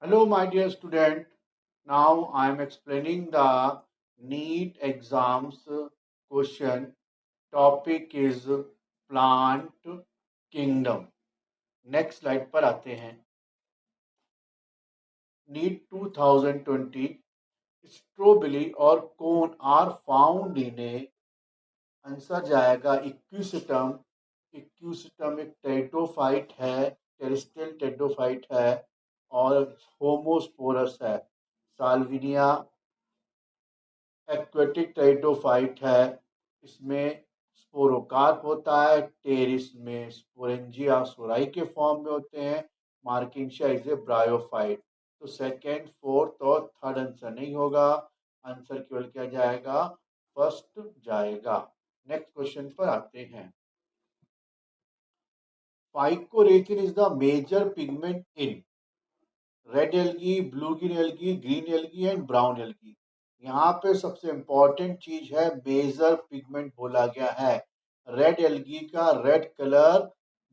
Hello, my dear student. Now I am explaining the NEET exams question. Topic is plant kingdom. Next slide पर आते हैं. NEET 2020 strawberry और cone are found in a. Answer जाएगा equisetum. Equisetum एक pteridophyte है, terrestrial pteridophyte है और homosporous है. साल्विनिया एक्वेटिक टेरिडोफाइट है. इसमें स्पोरोकार्प होता है. टेरिस में स्पोरेंजिया सोराई के फॉर्म में होते हैं. मार्किंशिया इज ए ब्रायोफाइट. तो सेकंड, फोर्थ और थर्ड आंसर नहीं होगा. आंसर केवल क्या जाएगा? फर्स्ट जाएगा. नेक्स्ट क्वेश्चन पर आते हैं. Phycoerythrin is the major pigment in red algae, blue green algae and brown algae. यहाँ पे सबसे इंपॉर्टेंट चीज है मेजर पिगमेंट बोला गया है. रेड एल्गी का red colour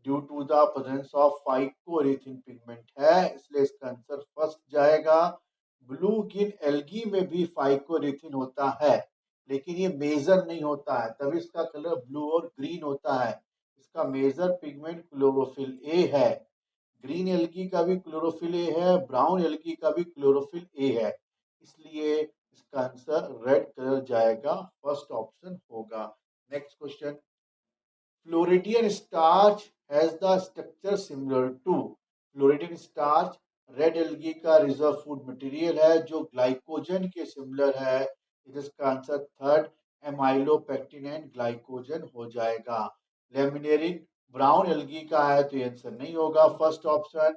due to the presence of phycoerythrin pigment है, इसलिए इसका आंसर फर्स्ट जाएगा. ब्लू ग्रीन एल्गी में भी फाइकोरेथिन होता है, लेकिन ये मेजर नहीं होता है, तभी इसका कलर ब्लू और ग्रीन होता है. इसका मेजर पिगमेंट क्लोरोफिल ए है. ग्रीन एल्गी का भी क्लोरोफिल ए है, ब्राउन एल्गी का भी क्लोरोफिल ए है, इसलिए इसका आंसर रेड कलर जाएगा. फर्स्ट ऑप्शन होगा. Next question. Floridean starch has the structure similar to. Floridean starch red algae का रिजर्व फूड मटेरियल है जो ग्लाइकोजन के सिमिलर है. इसका answer third amylopectin and glycogen हो जाएगा. लेमिनेरिन ब्राउन एल्गी का है, तो ये आंसर नहीं होगा. First option.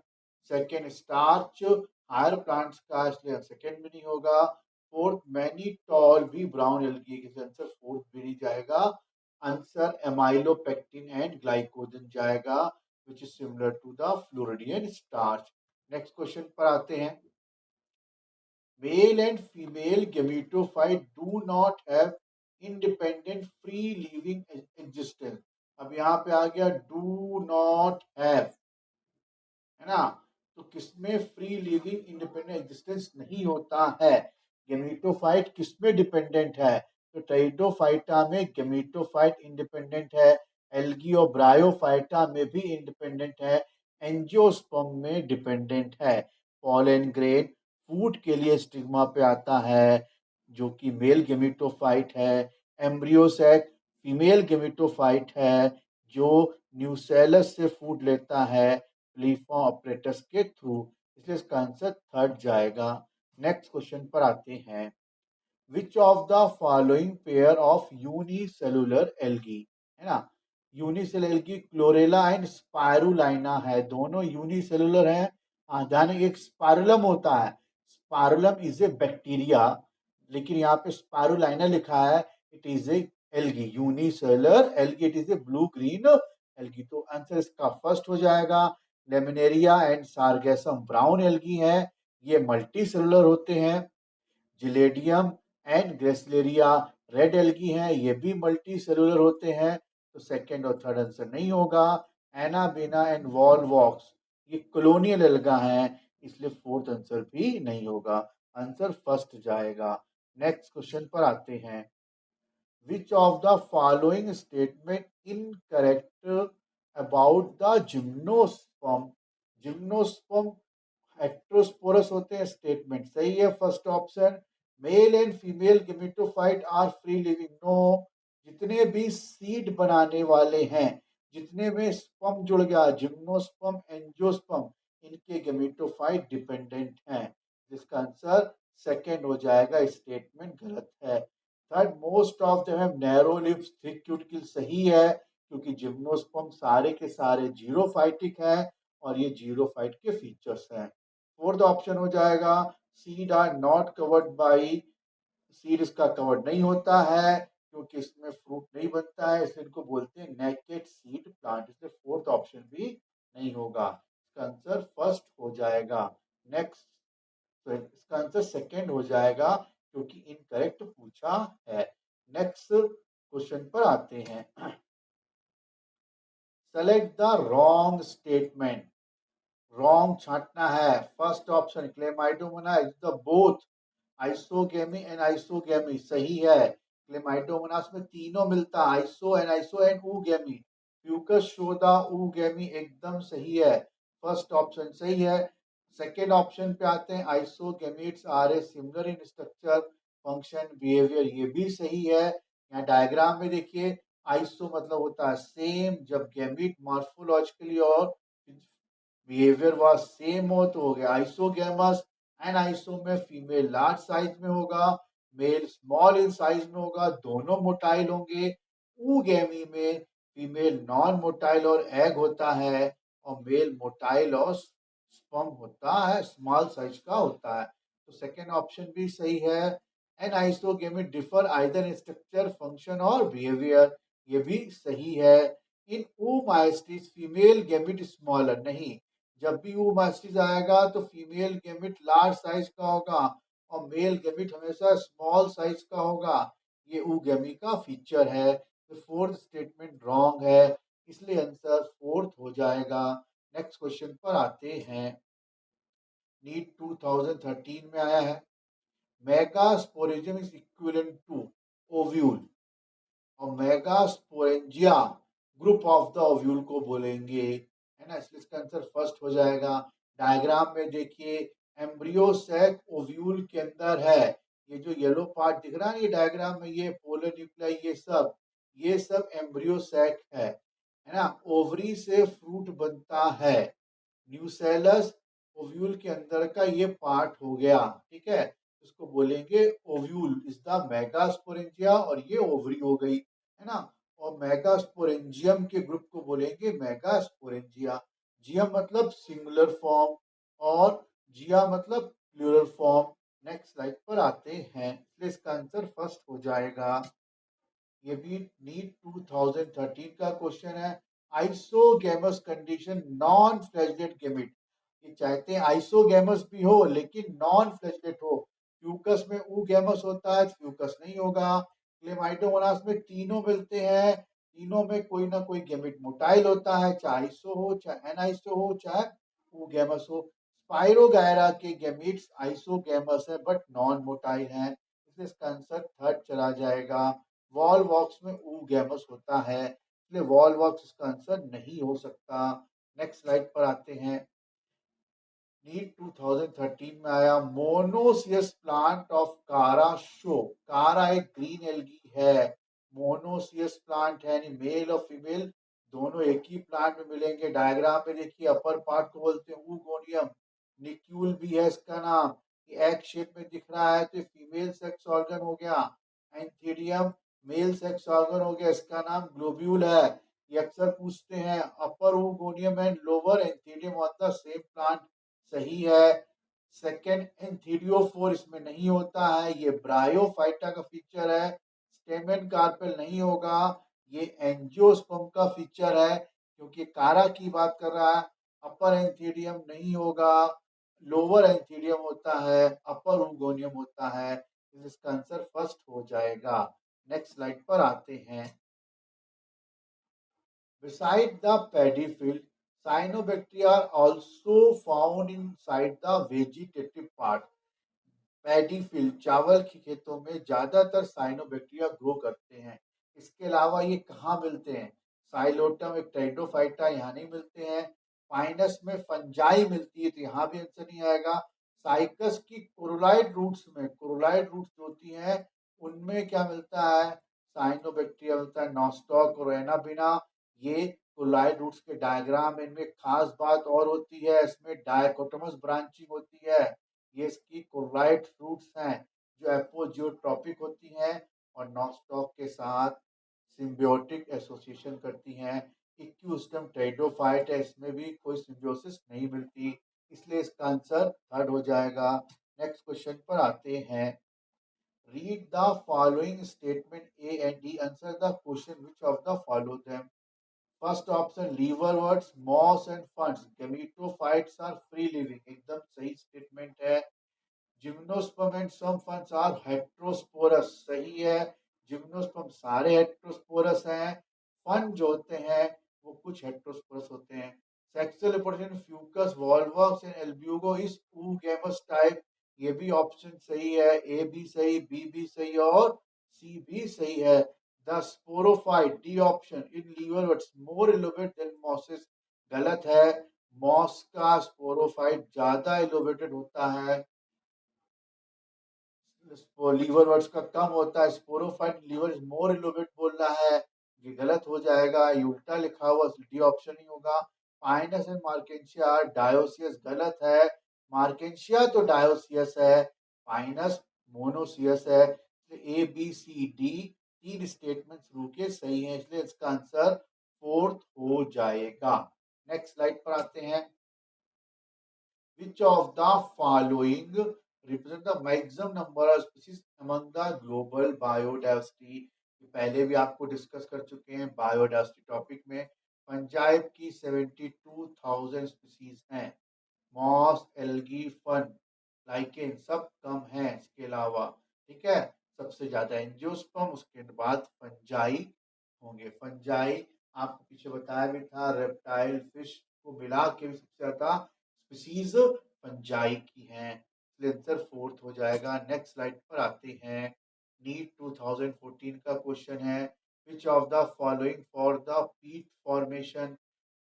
Second starch higher plants का, इसलिए सेकेंड भी नहीं होगा. फोर्थ मैनीटॉल भी ब्राउन एल्गी के आंसर फोर्थ भी नहीं जाएगा. आंसर एमाइलोपेक्टिन एंड ग्लाइकोजन जाएगा, which is similar to the floridean starch. Next question पर आते हैं. Male and female gametophyte do not have independent free living existence. अब यहाँ पे आ गया डू नॉट हैव, है ना. तो किसमें फ्री लिविंग इंडिपेंडेंट एग्जिस्टेंस नहीं होता है? गेमेटोफाइट किसमें डिपेंडेंट है? तो टेरिडोफाइटा में गेमेटोफाइट इंडिपेंडेंट है. एल्गी और ब्रायोफाइटा में भी इंडिपेंडेंट है. एंजियोस्पर्म में डिपेंडेंट है. पॉलन ग्रेन फूड के लिए स्टिग्मा पे आता है, जो कि मेल गेमेटोफाइट है. एम्ब्रियोसैक फीमेल गेमेटोफाइट है, जो न्यूसेलस से फूड लेता है प्लीफॉर्म ऑपरेटर्स के थ्रू, इसलिए इसका आंसर थर्ड जाएगा. नेक्स्ट क्वेश्चन पर आते हैं. Which of the following pair of unicellular algae, है ना. यूनिसेलुलर एल्गी क्लोरेला एंड स्पायरुलाइना है, दोनों यूनिसेलुलर हैं. ध्यान रखिए, एक स्पाइरुलम होता है. स्पाइरुलम इज ए बैक्टीरिया, लेकिन यहाँ पे स्पायरुलाइना लिखा है. It is a algae, unicellular algae, it is a blue green algae, तो आंसर इसका फर्स्ट हो जाएगा. Laminaria and sargassum brown algae है, ये मल्टी सेलुलर होते हैं. जिलेडियम एंड ग्रेसलेरिया रेड एल्गी हैं, ये भी मल्टी सेलुलर होते हैं, तो सेकंड और थर्ड आंसर नहीं होगा. एनाबेना एंड वॉलवॉक्स ये कॉलोनियल एल्गा हैं, इसलिए फोर्थ आंसर भी नहीं होगा. आंसर फर्स्ट जाएगा. नेक्स्ट क्वेश्चन पर आते हैं. Which of the following statement incorrect about the gymnosperm. Gymnosperm heterosporous होते हैं, स्टेटमेंट सही है. First option. Male and female gametophyte are free living, no. जितने भी सीड बनाने वाले हैं, जितने में स्पर्म जुड़ गया, जिम्नोस्पर्म एंजियोस्पर्म, इनके गेमेटोफाइट डिपेंडेंट हैं, जिसका आंसर सेकेंड हो जाएगा. स्टेटमेंट गलत है. Third, most of them have narrow lips thick cuticle सही है, क्योंकि जिम्नोस्पर्म सारे के सारे जीरोफाइटिक है और ये जीरोफाइट के फीचर्स हैं. फोर्थ ऑप्शन हो जाएगा. Seed are not covered by, seed इसका कवर्ड नहीं होता है क्योंकि इसमें फ्रूट नहीं बनता है, इसलिए इनको बोलते हैं नेकेड सीड प्लांट, इसलिए फोर्थ ऑप्शन भी नहीं होगा. इसका आंसर फर्स्ट हो जाएगा. नेक्स्ट, तो इसका आंसर सेकंड हो जाएगा क्योंकि इनकरेक्ट पूछा है. नेक्स्ट क्वेश्चन पर आते हैं. Select the wrong statement. Wrong छांटना है। First option Chlamydomonas is the both isogamy and isogamy सही है। क्लेमाइडोमोनास में तीनों मिलता है, आइसो एंड ऊगेमी। फ्यूकस शोदा ऊगेमी एकदम सही है। फर्स्ट ऑप्शन सही है। सेकेंड ऑप्शन पे आते हैं, isogametes are a similar in structure function behaviour, ये भी सही है। यहाँ डायग्राम में देखिए, आइसो मतलब होता है सेम, जब गैमीट मॉर्फोलॉजिकली और बिहेवियर वाज सेम हो तो हो गया आइसोगेमस। एंड आइसो में फीमेल लार्ज साइज में होगा, मेल स्मॉल इन साइज में होगा, दोनों मोटाइल होंगे। ऊगेमी में फीमेल नॉन मोटाइल और एग होता है, और मेल मोटाइल और स्पर्म होता है, स्मॉल साइज का होता है। तो सेकेंड ऑप्शन भी सही है। Anisogamy differ either in structure function और बिहेवियर, ये भी सही है। In oomastids female gamete smaller नहीं, जब भी oomastids आएगा तो फीमेल गैमिट लार्ज साइज का होगा और मेल गैमिट हमेशा स्मॉल साइज का होगा। ये oogammy का फीचर है। तो फोर्थ स्टेटमेंट रॉन्ग है, इसलिए आंसर फोर्थ हो जाएगा। नेक्स्ट क्वेश्चन पर आते हैं। नीट 2013 में आया है, megasporangium is equivalent to ovule, और megasporangia group of the ovule को बोलेंगे, है ना, इसलिए इसका आंसर फर्स्ट हो जाएगा। डायग्राम में देखिए, एम्ब्रियो सैक ओव्यूल के अंदर है। ये जो येलो पार्ट दिख रहा है ये डायग्राम में, ये पोलर न्यूक्लियाई, ये सब एम्ब्रियो सैक है ना। ओवरी से फ्रूट बनता है, न्यूसेलस ओव्यूल के अंदर का ये पार्ट हो गया, ठीक है। इसको बोलेंगे ओव्यूल इज द मेगास्पोरेंजिया, और ये ओवरी हो गई, है ना। और मेगास्पोरेंजियम के ग्रुप को बोलेंगे मेगास्पोरेंजिया। जियम मतलब सिंगुलर फॉर्म, और जिया मतलब प्लूरल फॉर्म। नेक्स्ट स्लाइड पर आते हैं, इसलिए इसका आंसर फर्स्ट हो जाएगा। ये भी नीट 2013 का क्वेश्चन है। Isogamous condition non flagellate gamete, ये चाहते हैं आइसोगेमस भी हो लेकिन नॉन फ्लैजलेट हो। फ्यूकस में ऊगेमस होता है, फ्यूकस नहीं होगा। क्लेमाइडोमोनास में तीनों मिलते हैं, तीनों में कोई ना कोई गैमेट मोटाइल होता है, चाहे आइसो हो, चाहे एनाइसो हो, चाहे ऊगेमस हो। स्पाइरोगायरा के गैमेट्स आइसोगेमस है बट नॉन मोटाइल है, इसलिए इसका आंसर थर्ड चला जाएगा। वॉल वॉक्स में ऊगैमस होता है, इसलिए वॉल वॉक्स इसका आंसर नहीं हो सकता। नेक्स्ट स्लाइड पर आते हैं। नीट 2013 में आया, मोनोसियस प्लांट ऑफ कारा शो। कारा एक ग्रीन एल्गी है, मोनोसियस प्लांट है, यानी मेल और फीमेल दोनों एक ही प्लांट में मिलेंगे। डायग्राम में देखिए, अपर पार्ट को बोलते हैं ऊगोनियम, निक्यूल भी है इसका नाम, ये एग शेप में दिख रहा है तो फीमेल सेक्स ऑर्गन हो गया। एंथीडियम मेल सेक्स ऑर्गन हो गया, इसका नाम ग्लोब्यूल है। ये अक्सर पूछते हैं, upper oogonium and lower antheridium on the same plant, सही है। सेकेंड एंथीडियोफोर इसमें नहीं होता है, ये ब्रायोफाइटा का फीचर है। स्टेमेन कार्पेल नहीं होगा, ये एंजियोस्पर्म का फीचर है क्योंकि कारा की बात कर रहा है। अपर एंथीडियम नहीं होगा, लोअर एंथीडियम होता है, अपर ऊगोनियम होता है, इसका आंसर फर्स्ट हो जाएगा। नेक्स्ट स्लाइड पर आते हैं। Beside the paddy field, cyanobacteria are also found inside the vegetative part. Paddy field, चावल के खेतों में ज्यादातर साइनोबैक्टीरिया ग्रो करते हैं। इसके अलावा ये कहाँ मिलते हैं? साइलोटम एक टेरिडोफाइटा, यहाँ नहीं मिलते हैं। पाइनस में फंजाई मिलती है तो यहाँ भी आंसर नहीं आएगा। साइकस की कोरोलाइड रूट्स में, कोरोलाइड रूट्स होती हैं उनमें क्या मिलता है? साइनोबैक्टीरिया मिलता है, नॉस्टॉक और एनाबिना। ये कोरोलाइड रूट्स के डायग्राम, इनमें खास बात और होती है, इसमें डायकोटोमस ब्रांचिंग होती है। ये इसकी कोलाइट फ्रूट्स हैं जो एपोजियोट्रॉपिक होती हैं और नॉस्टॉक के साथ सिम्बियोटिक एसोसिएशन करती हैं। इक्यूस्टम टेरिडोफाइट है, इसमें भी कोई सिम्बियोसिस नहीं मिलती, इसलिए इसका आंसर थर्ड हो जाएगा। नेक्स्ट क्वेश्चन पर आते हैं। Read the following statement A and D, answer the question which of the follow them. First option, liverworts moss and funds gametophytes are free living, एकदम सही स्टेटमेंट है। Gymnosperm and some funds are heterosporous, सही है। Gymnosperm सारे heterosporous हैं, fund जो होते हैं वो कुछ हेट्रोस्पोरस होते हैं। Sexual reproduction Fucus Volvox and Albugo is oogamous type. ये भी ऑप्शन सही है, ए भी सही, बी भी सही और सी भी सही है। The sporophyte D option in liverworts more elevate than mosses, गलत है। मॉस का स्पोरोफाइट ज्यादा एलोवेटेड होता है, लीवर वर्ड्स का कम होता है। स्पोरोफाइट लीवर इज मोर एलोवेट बोल रहा है, ये गलत हो जाएगा, ये उल्टा लिखा हुआ, डी ऑप्शन ही होगा। पाइनस एंड मार्केंशिया डायोसियस, गलत है। मार्केंशिया तो डायोसियस है, पाइनस मोनोसियस है। ए बी सी डी तीन स्टेटमेंट शुरू के सही है, इसलिए इसका आंसर फोर्थ हो जाएगा। नेक्स्ट स्लाइड पर आते हैं। Which of the following represent the maximum number of species among the global biodiversity? पहले भी आपको डिस्कस कर चुके हैं बायोडाइवर्सिटी टॉपिक में। फंजाई की 72,000 स्पीसीज हैं। मॉस, एल्गी, फन, लाइकेन सब कम हैं इसके अलावा, ठीक है। सबसे ज्यादा एंजियोस्पर्म, उसके बाद फंजाई होंगे। फंजाई आपको पीछे बताया भी था, रेप्टाइल फिश को मिला के भी सबसे ज्यादा स्पीसीज फंजाई की हैं, इसलिए आंसर फोर्थ हो जाएगा। नेक्स्ट स्लाइड पर आते हैं। नीट 2014 का क्वेश्चन है, विच of the following for the पीट फॉर्मेशन।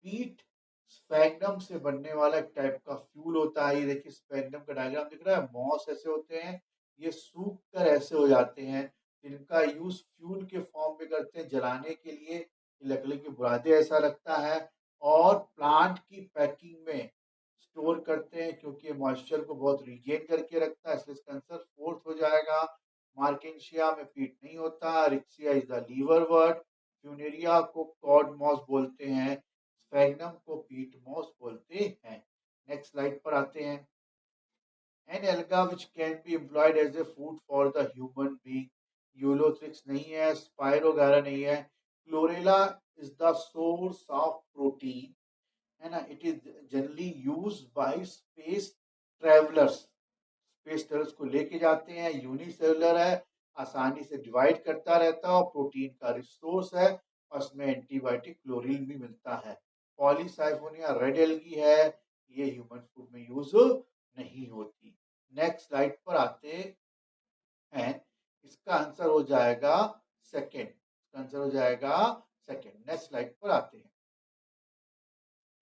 पीट स्फैग्नम से बनने वाला एक टाइप का फ्यूल होता है। ये देखिए स्फैग्नम का डायग्राम दिख रहा है, मॉस ऐसे होते हैं, ये सूख कर ऐसे हो जाते हैं। इनका यूज फ्यूल के फॉर्म में करते हैं, जलाने के लिए। लकड़ी के बुरादे ऐसा लगता है, और प्लांट की पैकिंग में स्टोर करते हैं, क्योंकि मॉइस्चर को बहुत रिगेन करके रखता है, इसलिए इसका आंसर फोर्थ हो जाएगा। मार्केंशिया में पीट नहीं होता। Riccia is the liverwort. Funaria को कॉड मॉस बोलते हैं। स्फैग्नम को पीट मॉस बोलते हैं। नेक्स्ट स्लाइड पर आते हैं। An alga which can be employed as a food for the human being. Ulothrix नहीं है, स्पायरोगारा नहीं है। Chlorella is the source of protein, है ना। It is generally use by space travellers, space travellers को लेके जाते हैं। यूनिसेलुलर है, आसानी से डिवाइड करता रहता है और प्रोटीन का रिसोर्स है, और उसमें एंटीबायोटिक क्लोरीन भी मिलता है। पॉलीसाइफोनिया रेड एल्गी है, ये ह्यूमन फूड में यूज नहीं होती। नेक्स्ट स्लाइड पर आते हैं। इसका आंसर हो जाएगा सेकेंड, इसका आंसर हो जाएगा सेकेंड। नेक्स्ट स्लाइड पर आते हैं।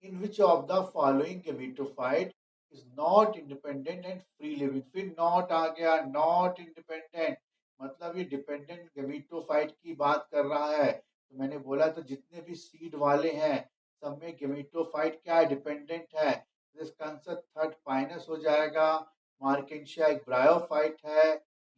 In which of the following gametophyte is not independent and free living? फिर not आ गया, not independent मतलब ये डिपेंडेंट गेमेटोफाइट की बात कर रहा है। तो मैंने बोला था जितने भी सीड वाले हैं सब में गेमेटोफाइट क्या है, डिपेंडेंट है। इसका आंसर थर्ड पाइनस हो जाएगा। मार्केंशिया एक ब्रायोफाइट है,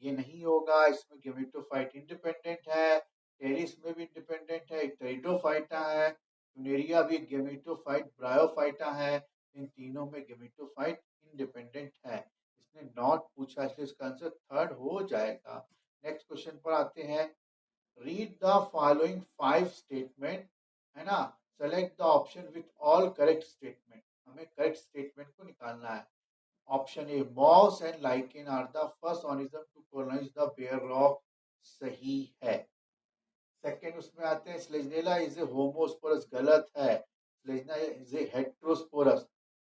ये नहीं होगा, इसमें गेमेटोफाइट इंडिपेंडेंट है। टेरिस में भी इंडिपेंडेंट है, एक टेरिडोफाइटा है। फ्यूनेरिया भी गेमेटोफाइट ब्रायोफाइटा है। इन तीनों में गेमेटोफाइट इंडिपेंडेंट है। इसने नॉट पूछा, इसलिए इसका आंसर थर्ड हो जाएगा। नेक्स्ट क्वेश्चन पर आते हैं। रीड द फॉलोइंग 5 स्टेटमेंट, है ना। Select the option with all correct statement, हमें करेक्ट स्टेटमेंट को निकालना है। Option A, moss and lichen are the first organism to colonise the bare rock, सही है। सेकेंड उसमें आते हैं, स्लेजनेला इज ए होमोस्पोरस, गलत है। Selaginella is a heterosporous.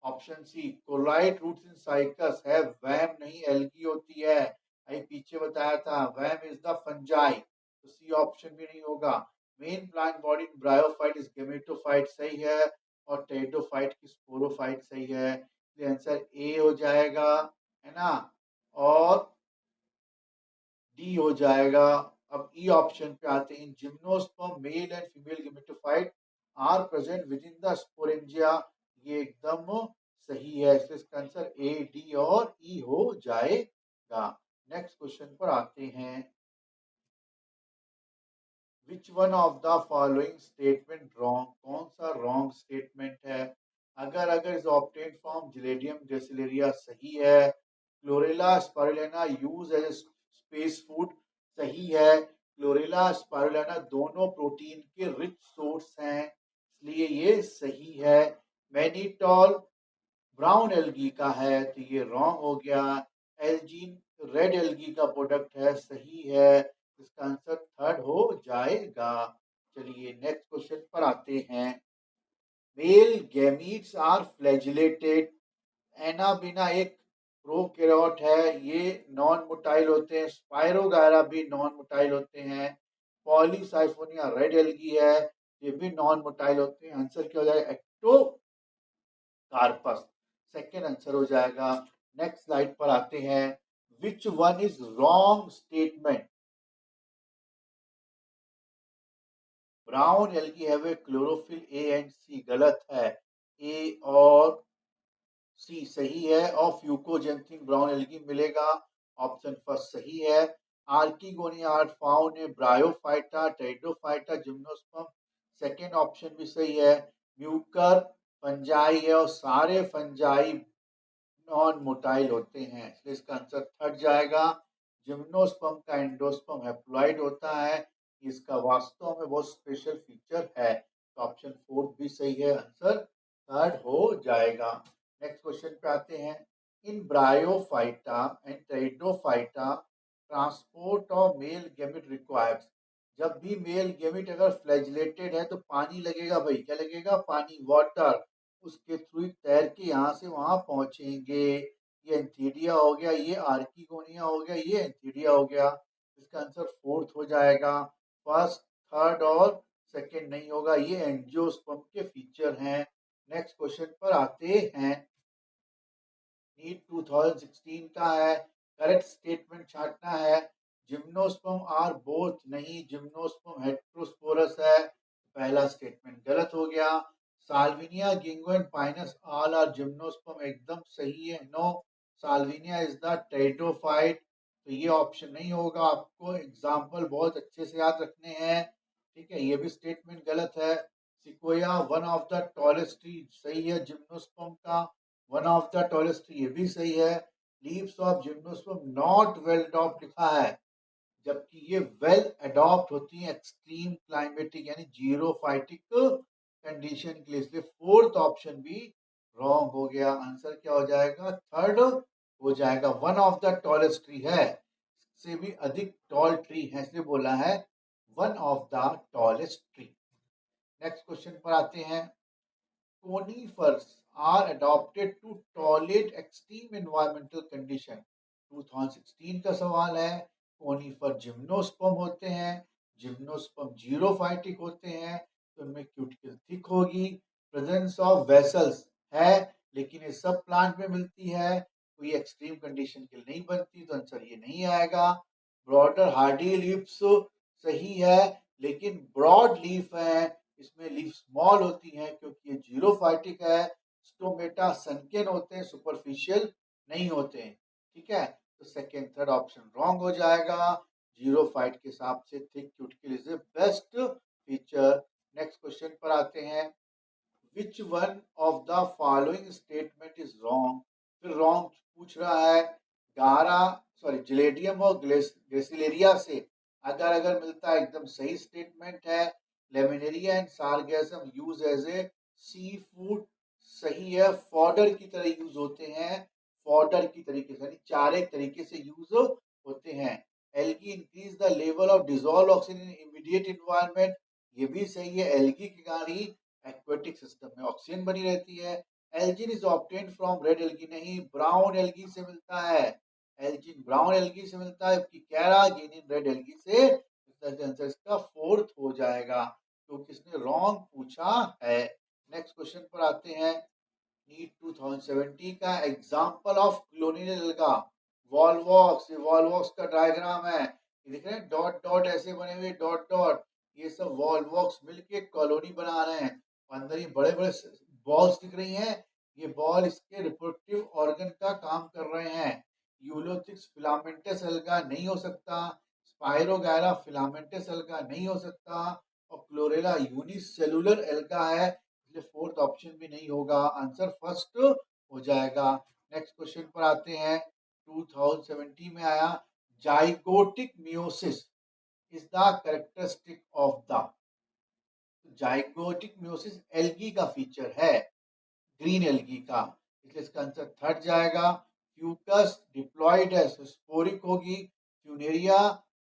Option C, coralloid roots in Cycas है, वैम नहीं एल्गी होती है। अभी पीछे बताया था, वैम इज द फंजाई, तो सी ऑप्शन भी नहीं होगा। Main plant body in bryophyte is gametophyte, सही है, और टेरिडोफाइट की स्पोरोफाइट सही है। आंसर ए हो जाएगा, है ना, और डी हो जाएगा। अब ई ऑप्शन पे आते हैं। Gymnosperm male and female gametophyte are present within the sporangia, ये एकदम सही है, इसलिए इसका आंसर ए, डी और ई हो जाएगा। नेक्स्ट क्वेश्चन पर आते हैं। Which one of the following statement wrong, कौन सा रॉन्ग स्टेटमेंट है। Agar agar is obtained from gelidium gracilaria, सही है। Chlorella spirulina use as space food, सही है। क्लोरेला स्पाइरुलिना दोनों प्रोटीन के रिच सोर्स हैं, इसलिए ये सही है। मैनीटॉल ब्राउन एल्गी का है, तो ये रॉन्ग हो गया। एल्जीन रेड एल्गी का प्रोडक्ट है, सही है। इसका आंसर थर्ड हो जाएगा। चलिए नेक्स्ट क्वेश्चन पर आते हैं। Male gametes are flagellated. Anabaena एक प्रोकैरियोट है, ये नॉन मोटाइल होते हैं। स्पायरोगायरा भी नॉन मोटाइल होते हैं। पॉलीसाइफोनिया रेड एल्गी है, ये भी नॉन मोटाइल होते हैं। आंसर क्या हो जाएगा? एक्टोकार्पस। सेकेंड आंसर हो जाएगा। नेक्स्ट स्लाइड पर आते हैं। Which one is wrong statement? Brown algae have a chlorophyll a and c, गलत है। ए और सी सही है। और फ्यूकोजेंथिन ब्राउन एल्गी मिलेगा, ऑप्शन फर्स्ट सही है। Archegonia are found in bryophyta, pteridophyta, gymnosperm, second option भी सही है। म्यूकर फंजाई है और सारे फंजाई नॉन मोटाइल होते हैं, इसलिए इसका आंसर थर्ड जाएगा। जिम्नोस्पर्म का एंडोस्पर्म हैप्लॉइड होता है, इसका वास्तव में बहुत स्पेशल फीचर है, तो ऑप्शन फोर्थ भी सही है, आंसर थर्ड हो जाएगा। नेक्स्ट क्वेश्चन पे आते हैं। In bryophyta and pteridophyta transport of male gamete requires. जब भी मेल गैमेट अगर फ्लैजिलेटेड है तो पानी लगेगा भाई, क्या लगेगा? पानी, वाटर। उसके थ्रू तैर के यहाँ से वहां पहुंचेंगे। ये एंथीडिया हो गया, ये आर्किगोनिया हो गया, ये एंथीडिया हो गया। इसका आंसर फोर्थ हो जाएगा। फर्स्ट, थर्ड और सेकंड नहीं होगा, ये एंजियोस्पर्म के फीचर हैं। नेक्स्ट क्वेश्चन पर आते हैं। नीट 2016 का है, करेक्ट स्टेटमेंट छांटना है। जिम्नोस्पर्म आर बोथ, नहीं, जिम्नोस्पर्म हेटेरोस्पोरस है, पहला स्टेटमेंट गलत हो गया। Salvinia Ginkgo and Pinus all are gymnosperm, एकदम सही है, no, Salvinia is the pteridophyte, तो ये ऑप्शन नहीं होगा। आपको एग्जाम्पल बहुत अच्छे से याद रखने हैं, ठीक है। ये भी स्टेटमेंट गलत है। Sequoia one of the tallest tree, सही है जिम्नोस्पर्म का, one of the tallest tree, ये भी सही है। Leaves of gymnosperm not well adopt लिखा है, जबकि ये वेल अडॉप्ट होती है एक्सट्रीम क्लाइमेटिक यानी जीरोफाइटिक कंडीशन के लिए, इसलिए फोर्थ ऑप्शन भी रॉन्ग हो गया। आंसर क्या हो जाएगा? थर्ड हो जाएगा। One of the tallest tree है, से भी अधिक टॉल ट्री है, इसलिए बोला है one of the tallest tree. Next question पर आते हैं। conifers are adopted to tolerate extreme environmental condition। 2016 का सवाल है। कोनीफर जिम्नोस्पर्म होते हैं, जिम्नोस्पर्म जीरोफाइटिक होते हैं, तो उनमें क्यूटिकल थिक होगी। प्रेजेंस ऑफ वेसल्स है, लेकिन ये सब प्लांट में मिलती है, कोई एक्सट्रीम कंडीशन के लिए नहीं बनती, तो आंसर ये नहीं आएगा। ब्रॉडर हार्डी लीव्स सही है, लेकिन ब्रॉड लीफ है, इसमें लीफ स्मॉल होती हैं क्योंकि ये जीरोफाइटिक है। स्टोमेटा सनकेन होते हैं, सुपरफिशियल नहीं होते हैं, ठीक है। तो सेकेंड थर्ड ऑप्शन रॉन्ग हो जाएगा। जीरोफाइट के हिसाब से thick cuticle is the best feature. Next question पर आते हैं। Which one of the following statement is wrong? फिर रॉन्ग पूछ रहा है। गारा सॉरी जिलेडियम और ग्रेसिलेरिया से अगर अगर मिलता है, एकदम सही स्टेटमेंट है। Laminaria and Sargassum use as a sea food, सही है। फॉडर की तरह यूज होते हैं, फॉडर की तरीके से यानी चारे तरीके से यूज होते हैं। Algae increase the level of dissolve oxygen in immediate environment, ये भी सही है। एल्गी के कारण ही एक्वेटिक सिस्टम में ऑक्सीजन बनी रहती है। Elgin is obtained from red algae, नहीं, ब्राउन एल्गी से मिलता है। एल्जिन ब्राउन एल्गी से मिलता है, जबकि कैरागिनिन रेड एल्गी से। आंसर इसका फोर्थ हो जाएगा, तो किसने रॉन्ग पूछा है। नेक्स्ट क्वेश्चन पर आते हैं। नीट 2070 का example of colonial alga, Volvox, ये वॉलवॉक्स का डायग्राम है, ये देख रहे हैं डॉट डॉट ऐसे बने हुए, डॉट डॉट, ये सब वॉलवॉक्स मिलके कॉलोनी बना रहे हैं। अंदर ये बड़े बड़े बॉल्स दिख रही हैं, ये बॉल इसके रिप्रोडक्टिव ऑर्गन का काम कर रहे हैं। यूलोथिक्स फिलामेंटस एल्गा नहीं हो सकता, स्पायरोगायरा फिलामेंटस एल्गा नहीं हो सकता, और क्लोरेला यूनिसेलुलर एल्गा है, इसलिए फोर्थ ऑप्शन भी नहीं होगा, आंसर फर्स्ट हो जाएगा। नेक्स्ट क्वेश्चन पर आते हैं। 2017 में आया। Zygotic meiosis is the characteristic of the, zygotic meiosis algae का फीचर है, ग्रीन एल्गी का, इसलिए इसका आंसर थर्ड जाएगा। फ्यूकस डिप्लॉयड है, स्पोरिक होगी। फ्यूनेरिया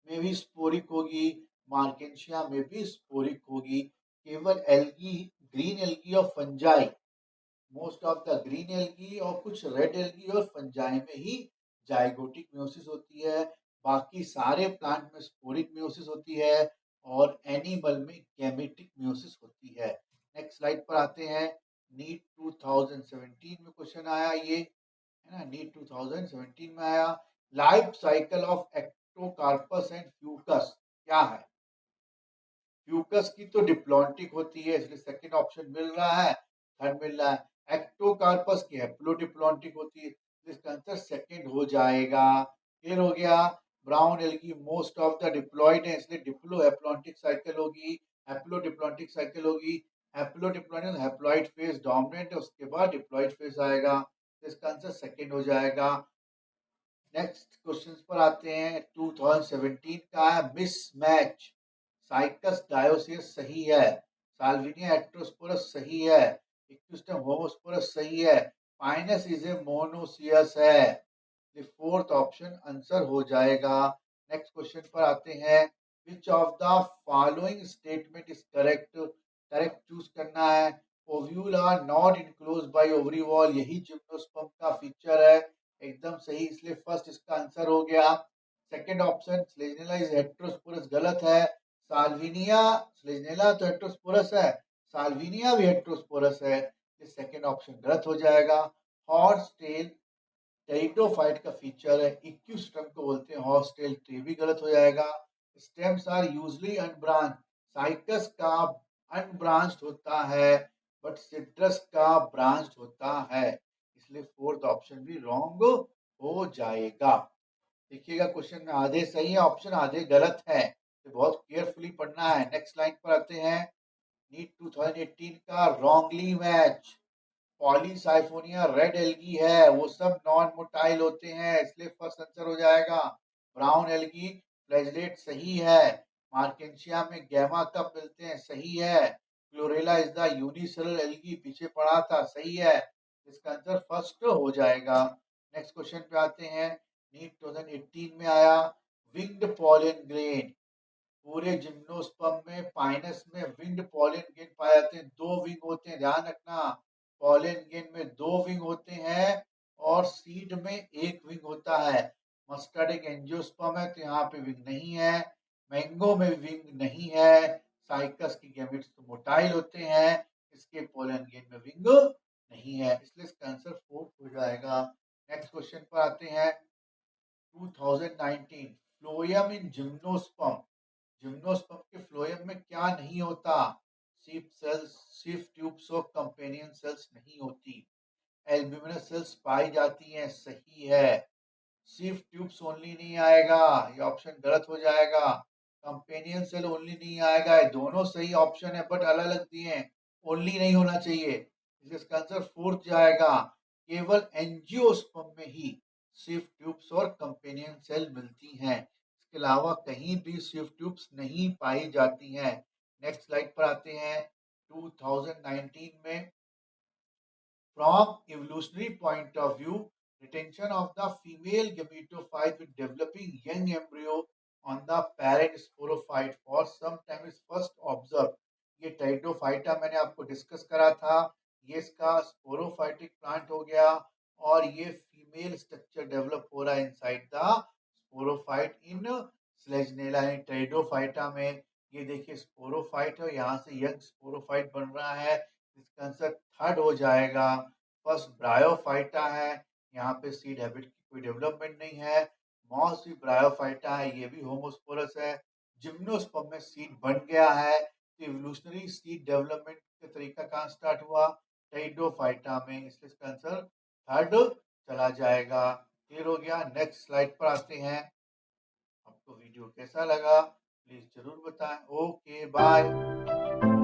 में भी स्पोरिक होगी, मार्केंशिया में भी स्पोरिक होगी। केवल एल्गी ग्रीन एल्गी और fungi, most of the green algae और कुछ रेड एल्गी और फंजाई में ही जाइगोटिक म्योसिस होती है। बाकी सारे प्लांट में स्पोरिक म्योसिस होती है और एनिमल में गैमेटिक म्योसिस होती है। नेक्स्ट स्लाइड पर आते हैं। नीट 2017 में क्वेश्चन आया ये, है ना, नीट 2017 में आया। Life cycle of Ectocarpus and Fucus क्या है? फ्यूकस की तो डिप्लॉन्टिक होती है, इसलिए सेकंड ऑप्शन मिल रहा है, थर्ड मिल रहा है। एक्टोकार्पस की हैप्लोडिप्लॉन्टिक होती है, इसका आंसर सेकंड हो जाएगा। क्लियर हो गया। Brown algae most of the diploid है, इसलिए डिप्लो हैप्लॉन्टिक साइकिल होगी, हैप्लोडिप्लॉन्टिक साइकिल होगी। हैप्लोडिप्लॉन्टिक हैप्लॉइड फेज डोमिनेंट है, उसके बाद डिप्लॉइड फेज आएगा, इसका आंसर सेकंड हो जाएगा। नेक्स्ट क्वेश्चन पर आते हैं। 2017 का है मिसमैच। साइकस डायोसियस सही है, साल्विनिया एट्रोस्पोरस सही है, इक्विस्टम होमोस्पोरस सही है, पाइनस इज ए मोनोसियस है। ये फोर्थ ऑप्शन आंसर हो जाएगा। नेक्स्ट क्वेश्चन पर आते हैं। Which of the following statement is correct? Correct choose करना है। Ovule are not enclose by ovary wall, यही जिम्नोस्पर्म का फीचर है, एकदम सही, इसलिए फर्स्ट इसका आंसर हो गया। Second option Selaginella is heterosporous गलत है। साल्विनिया, स्लेजनेला तो हेट्रोस्पोरस है, साल्विनिया भी हेट्रोस्पोरस है, ये सेकंड ऑप्शन गलत हो जाएगा। हॉर्स टेल टेरिडोफाइट का फीचर है, इक्विस्टम को बोलते हैं हॉर्स टेल, तो ये भी गलत हो जाएगा। Stems are usually unbranch, Cycas का अनब्रांच्ड होता है, बट सिट्रस का ब्रांच्ड होता है, इसलिए फोर्थ ऑप्शन भी रॉन्ग हो जाएगा। देखिएगा क्वेश्चन में आधे सही है ऑप्शन, आधे गलत है, तो बहुत केयरफुली पढ़ना है। नेक्स्ट लाइन पर आते हैं। नीट 2018 का wrongly match. Polysiphonia red algae है, वो सब नॉन मोटाइल होते हैं, इसलिए फर्स्ट आंसर हो जाएगा। ब्राउन एल्गी फ्लैगेलेट सही है। मार्केंशिया में गैमा कब मिलते हैं? सही है। Chlorella is the unicellular algae, पीछे पढ़ा था, सही है, इसका आंसर फर्स्ट हो जाएगा। नेक्स्ट क्वेश्चन पे आते हैं। नीट 2018 में आया विंग्ड पॉलन ग्रेन। पूरे जिम्नोस्पर्म में पाइनस में विंग्ड पॉलन ग्रेन पाए जाते हैं, दो विंग होते हैं, ध्यान रखना। पॉलन ग्रेन में दो विंग होते हैं और सीड में एक विंग होता है। मस्टर्ड एक एंजियोस्पर्म है, तो यहाँ पे विंग नहीं है। मैंगो में विंग नहीं है। साइकस की गैमेट्स तो मोटाइल होते हैं, इसके पॉलन ग्रेन में विंग नहीं है, इसलिए इसका आंसर फोर्थ हो जाएगा। नेक्स्ट क्वेश्चन पर आते हैं। 2019 फ्लोएम इन जिम्नोस्पर्म। जिम्नोस्पर्म के फ्लोएम में क्या नहीं होता? सिप सेल्स, सिप ट्यूब्स और कंपेनियन सेल्स नहीं होती। एल्ब्यूमिनस सेल्स पाई जाती हैं, सही है। सिप ट्यूब्स ओनली नहीं आएगा, ये ऑप्शन गलत हो जाएगा। कंपेनियन सेल ओनली नहीं आएगा, ये दोनों सही ऑप्शन है, बट अलग अलग दिए हैं, ओनली नहीं होना चाहिए, इसलिए इसका आंसर फोर्थ जाएगा। केवल एंजियोस्पर्म में ही सिप ट्यूब्स और कंपेनियन सेल मिलती हैं, इसके अलावा कहीं भी सिप ट्यूब्स नहीं पाई जाती हैं। नेक्स्ट स्लाइड पर आते हैं। 2019 में from evolutionary point of view, retention of the female gametophyte with developing young embryo on the parent sporophyte for some time is first observed. ये टेरिडोफाइटा मैंने आपको डिस्कस करा था, ये इसका स्पोरोफाइटिक प्लांट हो गया और ये फीमेल स्ट्रक्चर डेवलप हो रहा है इनसाइड द स्पोरोफाइट इन स्लेजनेला यानी टेरिडोफाइटा में। ये देखिए स्पोरोफाइट है, यहाँ से यंग स्पोरोफाइट बन रहा है, इसका आंसर थर्ड हो जाएगा। फर्स्ट ब्रायोफाइटा है, यहाँ पे सीड हैबिट की कोई डेवलपमेंट नहीं है। मॉस भी ब्रायोफाइटा है, ये भी होमोस्पोरस है। जिम्नोस्पर्म में सीड बन गया है, तो इवोल्यूशनरी सीड डेवलपमेंट का तरीका कहाँ स्टार्ट हुआ? टेरिडोफाइटा में, इसलिए इसका आंसर थर्ड चला जाएगा। क्लियर हो गया। नेक्स्ट स्लाइड पर आते हैं। आपको वीडियो कैसा लगा प्लीज जरूर बताएं। Okay bye.